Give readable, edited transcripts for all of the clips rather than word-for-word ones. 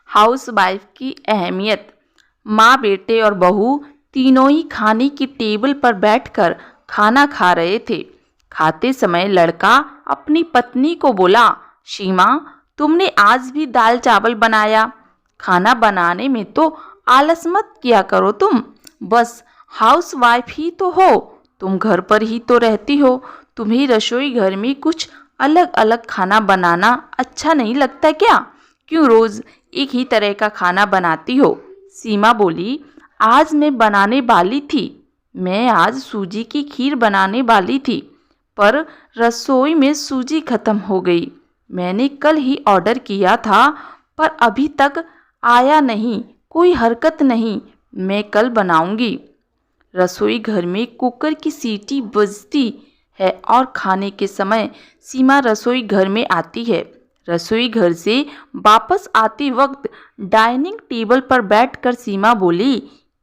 Housewife की अहमियत। माँ, बेटे और बहू तीनों ही खाने की टेबल पर बैठकर खाना खा रहे थे। खाते समय लड़का अपनी पत्नी को बोला, सीमा, तुमने आज भी दाल चावल बनाया। खाना बनाने में तो आलस मत किया करो तुम। बस हाउसवाइफ ही तो हो, तुम घर पर ही तो रहती हो। तुम्हें रसोई घर में कुछ अलग अलग खाना बनाना अच्छा नहीं लगता क्या? क्यों रोज एक ही तरह का खाना बनाती हो? सीमा बोली, आज मैं बनाने वाली थी। मैं आज सूजी की खीर बनाने वाली थी, पर रसोई में सूजी खत्म हो गई। मैंने कल ही ऑर्डर किया था, पर अभी तक आया नहीं। कोई हरकत नहीं, मैं कल बनाऊंगी। रसोई घर में कुकर की सीटी बजती है और खाने के समय सीमा रसोई घर में आती है। रसोई घर से वापस आते वक्त डाइनिंग टेबल पर बैठकर सीमा बोली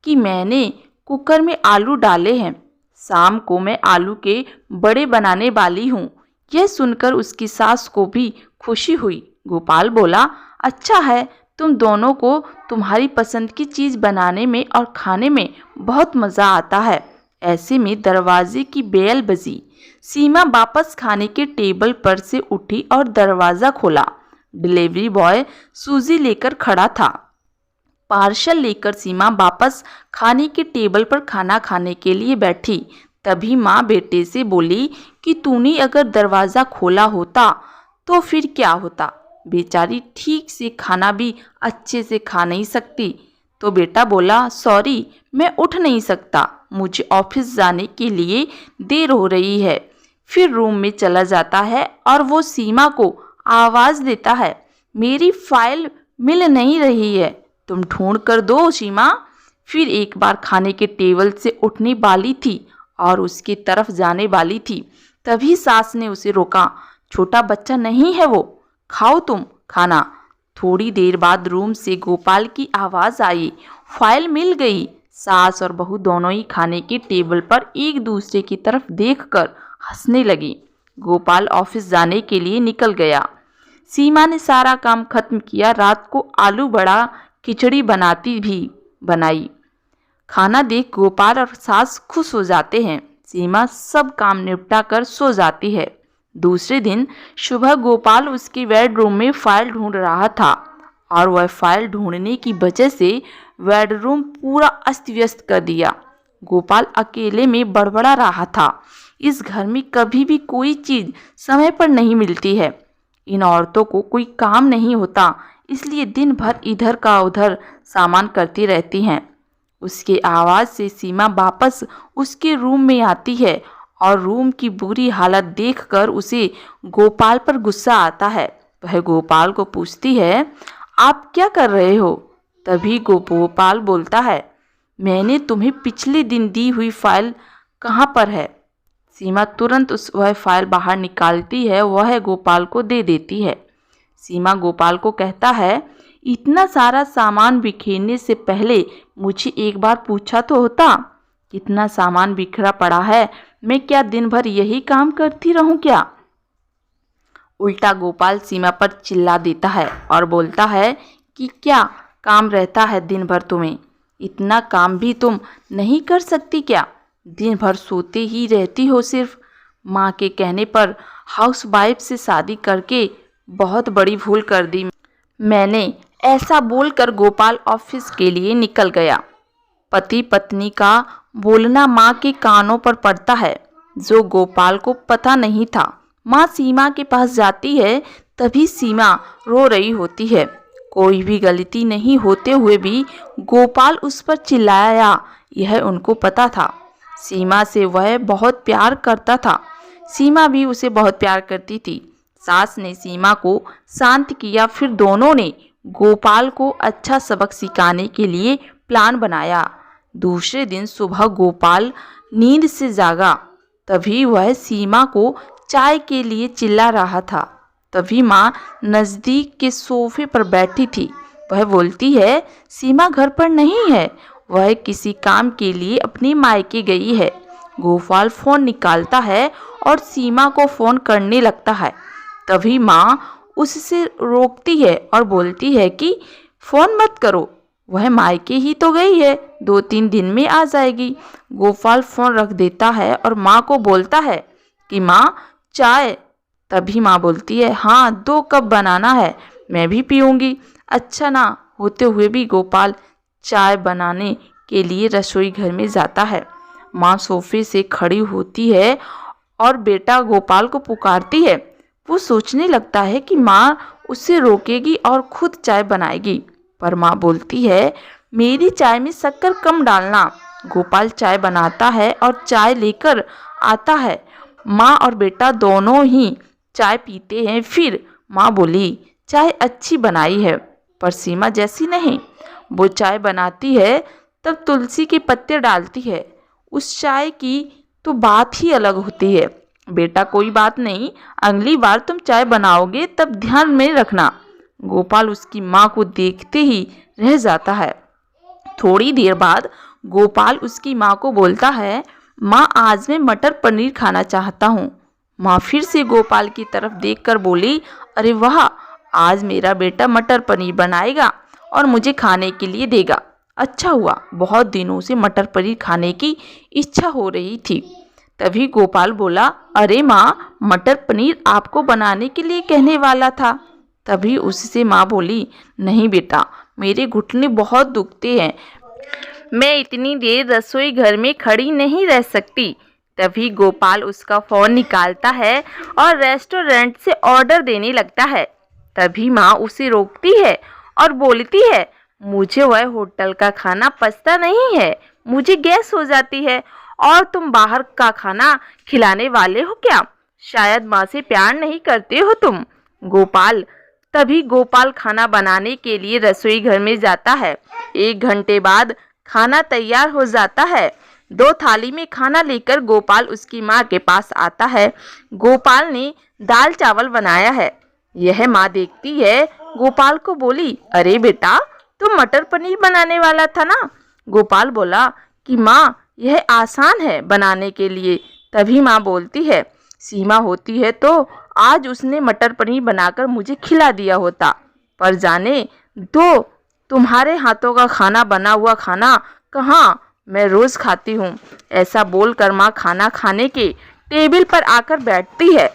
कि मैंने कुकर में आलू डाले हैं। शाम को मैं आलू के बड़े बनाने वाली हूँ। यह सुनकर उसकी सास को भी खुशी हुई। गोपाल बोला, अच्छा है, तुम दोनों को तुम्हारी पसंद की चीज़ बनाने में और खाने में बहुत मज़ा आता है। ऐसे में दरवाजे की बेल बजी। सीमा वापस खाने के टेबल पर से उठी और दरवाज़ा खोला। डिलीवरी बॉय सूजी लेकर खड़ा था। पार्सल लेकर सीमा वापस खाने के टेबल पर खाना खाने के लिए बैठी। तभी माँ बेटे से बोली कि तूने अगर दरवाज़ा खोला होता तो फिर क्या होता? बेचारी ठीक से खाना भी अच्छे से खा नहीं सकती। तो बेटा बोला, सॉरी, मैं उठ नहीं सकता, मुझे ऑफिस जाने के लिए देर हो रही है। फिर रूम में चला जाता है और वो सीमा को आवाज़ देता है, मेरी फाइल मिल नहीं रही है, तुम ढूंढ कर दो सीमा। फिर एक बार खाने के टेबल से उठने वाली थी और उसकी तरफ जाने वाली थी, तभी सास ने उसे रोका। छोटा बच्चा नहीं है वो, खाओ तुम खाना। थोड़ी देर बाद रूम से गोपाल की आवाज़ आई, फाइल मिल गई। सास और बहू दोनों ही खाने के टेबल पर एक दूसरे की तरफ देखकर हंसने लगी। गोपाल ऑफिस जाने के लिए निकल गया। सीमा ने सारा काम खत्म किया। रात को आलू बड़ा खिचड़ी बनाई। खाना देख गोपाल और सास खुश हो जाते हैं। सीमा सब काम निपटा कर सो जाती है। दूसरे दिन सुबह गोपाल उसके बेडरूम में फाइल ढूंढ रहा था और वह फाइल ढूंढने की वजह से बेडरूम पूरा अस्त व्यस्त कर दिया। गोपाल अकेले में बड़बड़ा रहा था, इस घर में कभी भी कोई चीज़ समय पर नहीं मिलती है। इन औरतों को कोई काम नहीं होता, इसलिए दिन भर इधर का उधर सामान करती रहती हैं। उसके आवाज़ से सीमा वापस उसके रूम में आती है और रूम की बुरी हालत देखकर उसे गोपाल पर गुस्सा आता है। वह गोपाल को पूछती है, आप क्या कर रहे हो? तभी गोपाल बोलता है, मैंने तुम्हें पिछले दिन दी हुई फाइल कहाँ पर है? सीमा तुरंत वह फाइल बाहर निकालती है, वह गोपाल को दे देती है। सीमा गोपाल को कहता है, इतना सारा सामान बिखेरने से पहले मुझे एक बार पूछा तो होता। कितना सामान बिखरा पड़ा है, मैं क्या दिन भर यही काम करती रहूं क्या? उल्टा गोपाल सीमा पर चिल्ला देता है और बोलता है कि क्या काम रहता है दिन भर तुम्हें? इतना काम भी तुम नहीं कर सकती क्या? दिन भर सोते ही रहती हो सिर्फ। माँ के कहने पर हाउसवाइफ से शादी करके बहुत बड़ी भूल कर दी मैंने। ऐसा बोलकर गोपाल ऑफिस के लिए निकल गया। पति पत्नी का बोलना माँ के कानों पर पड़ता है, जो गोपाल को पता नहीं था। माँ सीमा के पास जाती है, तभी सीमा रो रही होती है। कोई भी गलती नहीं होते हुए भी गोपाल उस पर चिल्लाया, यह उनको पता था। सीमा से वह बहुत प्यार करता था, सीमा भी उसे बहुत प्यार करती थी। सास ने सीमा को शांत किया, फिर दोनों ने गोपाल को अच्छा सबक सिखाने के लिए प्लान बनाया। दूसरे दिन सुबह गोपाल नींद से जागा, तभी वह सीमा को चाय के लिए चिल्ला रहा था। तभी माँ नज़दीक के सोफे पर बैठी थी। वह बोलती है, सीमा घर पर नहीं है, वह किसी काम के लिए अपनी मायके गई है। गोपाल फ़ोन निकालता है और सीमा को फ़ोन करने लगता है। तभी माँ उससे रोकती है और बोलती है कि फ़ोन मत करो, वह मायके ही तो गई है, 2-3 दिन में आ जाएगी। गोपाल फ़ोन रख देता है और माँ को बोलता है कि माँ चाय। तभी माँ बोलती है, हाँ 2 कप बनाना है, मैं भी पीऊँगी। अच्छा ना होते हुए भी गोपाल चाय बनाने के लिए रसोई घर में जाता है। माँ सोफे से खड़ी होती है और बेटा गोपाल को पुकारती है। वो सोचने लगता है कि माँ उसे रोकेगी और खुद चाय बनाएगी, पर माँ बोलती है, मेरी चाय में शक्कर कम डालना। गोपाल चाय बनाता है और चाय लेकर आता है। माँ और बेटा दोनों ही चाय पीते हैं। फिर माँ बोली, चाय अच्छी बनाई है, पर सीमा जैसी नहीं। वो चाय बनाती है तब तुलसी के पत्ते डालती है। उस चाय की तो बात ही अलग होती है। बेटा कोई बात नहीं, अगली बार तुम चाय बनाओगे तब ध्यान में रखना। गोपाल उसकी माँ को देखते ही रह जाता है। थोड़ी देर बाद गोपाल उसकी माँ को बोलता है, माँ आज मैं मटर पनीर खाना चाहता हूँ। माँ फिर से गोपाल की तरफ देखकर बोली, अरे वाह, आज मेरा बेटा मटर पनीर बनाएगा और मुझे खाने के लिए देगा। अच्छा हुआ, बहुत दिनों से मटर पनीर खाने की इच्छा हो रही थी। तभी गोपाल बोला, अरे माँ, मटर पनीर आपको बनाने के लिए कहने वाला था। तभी उससे माँ बोली, नहीं बेटा, मेरे घुटने बहुत दुखते हैं, मैं इतनी देर रसोई घर में खड़ी नहीं रह सकती। तभी गोपाल उसका फ़ोन निकालता है और रेस्टोरेंट से ऑर्डर देने लगता है। तभी माँ उसे रोकती है और बोलती है, मुझे वह होटल का खाना पचता नहीं है, मुझे गैस हो जाती है, और तुम बाहर का खाना खिलाने वाले हो क्या? शायद माँ से प्यार नहीं करते हो तुम। तभी गोपाल खाना बनाने के लिए रसोई घर में जाता है। 1 घंटे बाद खाना तैयार हो जाता है। 2 थाली में खाना लेकर गोपाल उसकी माँ के पास आता है। गोपाल ने दाल चावल बनाया है। यह माँ देखती है, गोपाल को बोली, अरे बेटा, तुम मटर पनीर बनाने वाला था ना? गोपाल बोला कि माँ, यह आसान है बनाने के लिए। तभी माँ बोलती है, सीमा होती है तो आज उसने मटर पनीर बनाकर मुझे खिला दिया होता, पर जाने दो, तुम्हारे हाथों का खाना बना हुआ खाना कहाँ, मैं रोज़ खाती हूँ। ऐसा बोलकर माँ खाना खाने के टेबल पर आकर बैठती है।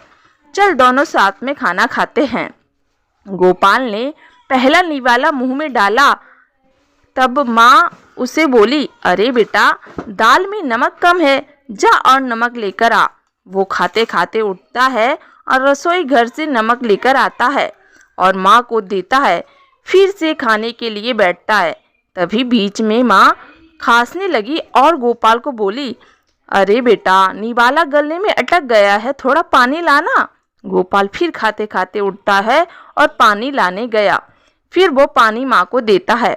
चल दोनों साथ में खाना खाते हैं। गोपाल ने पहला निवाला मुंह में डाला। तब माँ उसे बोली, अरे बेटा, दाल में नमक कम है, जा और नमक लेकर आ। वो खाते खाते उठता है और रसोई घर से नमक लेकर आता है और माँ को देता है। फिर से खाने के लिए बैठता है। तभी बीच में माँ खांसने लगी और गोपाल को बोली, अरे बेटा, निवाला गले में अटक गया है, थोड़ा पानी लाना। गोपाल फिर खाते खाते उठता है और पानी लाने गया। फिर वो पानी माँ को देता है।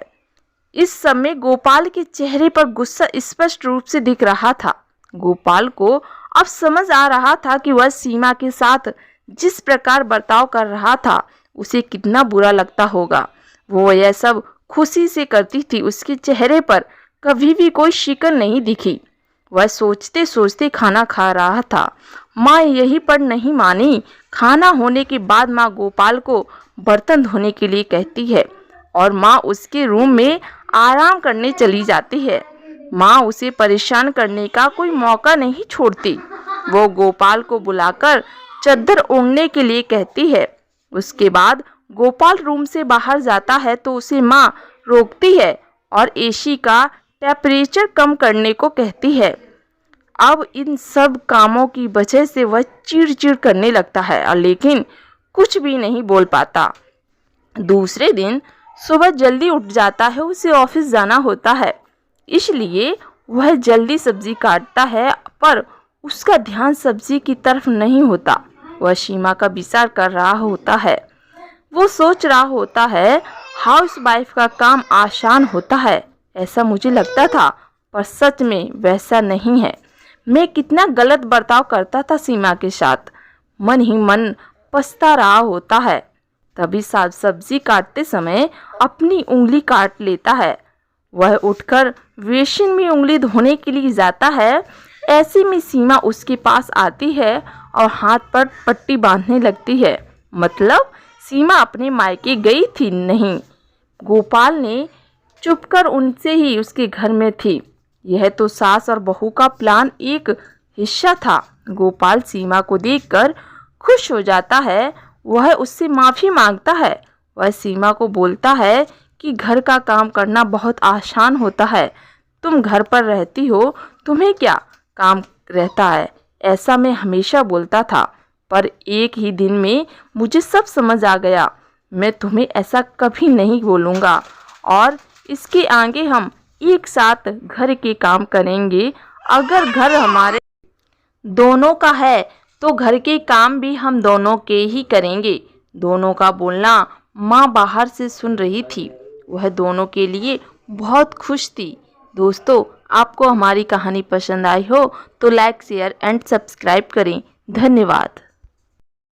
इस समय गोपाल के चेहरे पर गुस्सा स्पष्ट रूप से दिख रहा था। गोपाल को अब समझ आ रहा था कि वह सीमा के साथ जिस प्रकार बर्ताव कर रहा था उसे कितना बुरा लगता होगा। वो यह सब खुशी से करती थी। उसके चेहरे पर कभी भी कोई शिकन नहीं दिखी। वह सोचते सोचते खाना खा रहा था। माँ यही पर नहीं मानी। खाना होने के बाद माँ गोपाल को बर्तन धोने के लिए कहती है और माँ उसके रूम में आराम करने चली जाती है। माँ उसे परेशान करने का कोई मौका नहीं छोड़ती। वो गोपाल को बुलाकर चद्दर ओढ़ने के लिए कहती है। उसके बाद गोपाल रूम से बाहर जाता है तो उसे माँ रोकती है और एसी का टेम्परेचर कम करने को कहती है। अब इन सब कामों की वजह से वह चिड़चिड़ करने लगता है और लेकिन कुछ भी नहीं बोल पाता। दूसरे दिन सुबह जल्दी उठ जाता है। उसे ऑफिस जाना होता है, इसलिए वह जल्दी सब्जी काटता है, पर उसका ध्यान सब्जी की तरफ नहीं होता। वह सीमा का विचार कर रहा होता है। वो सोच रहा होता है, हाउस वाइफ का काम आसान होता है, ऐसा मुझे लगता था, पर सच में वैसा नहीं है। मैं कितना गलत बर्ताव करता था सीमा के साथ। मन ही मन पछता रहा होता है। तभी सब्जी काटते समय अपनी उंगली काट लेता है। वह उठकर बेसिन में उंगली धोने के लिए जाता है। ऐसे में सीमा उसके पास आती है और हाथ पर पट्टी बांधने लगती है। मतलब सीमा अपने मायके गई थी नहीं। गोपाल ने चुपकर उनसे ही उसके घर में थी। यह तो सास और बहू का प्लान एक हिस्सा था। गोपाल सीमा को देखकर खुश हो जाता है। वह उससे माफ़ी मांगता है। वह सीमा को बोलता है कि घर का काम करना बहुत आसान होता है। तुम घर पर रहती हो, तुम्हें क्या काम रहता है, ऐसा मैं हमेशा बोलता था, पर एक ही दिन में मुझे सब समझ आ गया। मैं तुम्हें ऐसा कभी नहीं बोलूँगा और इसके आगे हम एक साथ घर के काम करेंगे। अगर घर हमारे दोनों का है तो घर के काम भी हम दोनों के ही करेंगे। दोनों का बोलना माँ बाहर से सुन रही थी। वह दोनों के लिए बहुत खुश थी। दोस्तों, आपको हमारी कहानी पसंद आई हो तो लाइक, शेयर एंड सब्सक्राइब करें। धन्यवाद।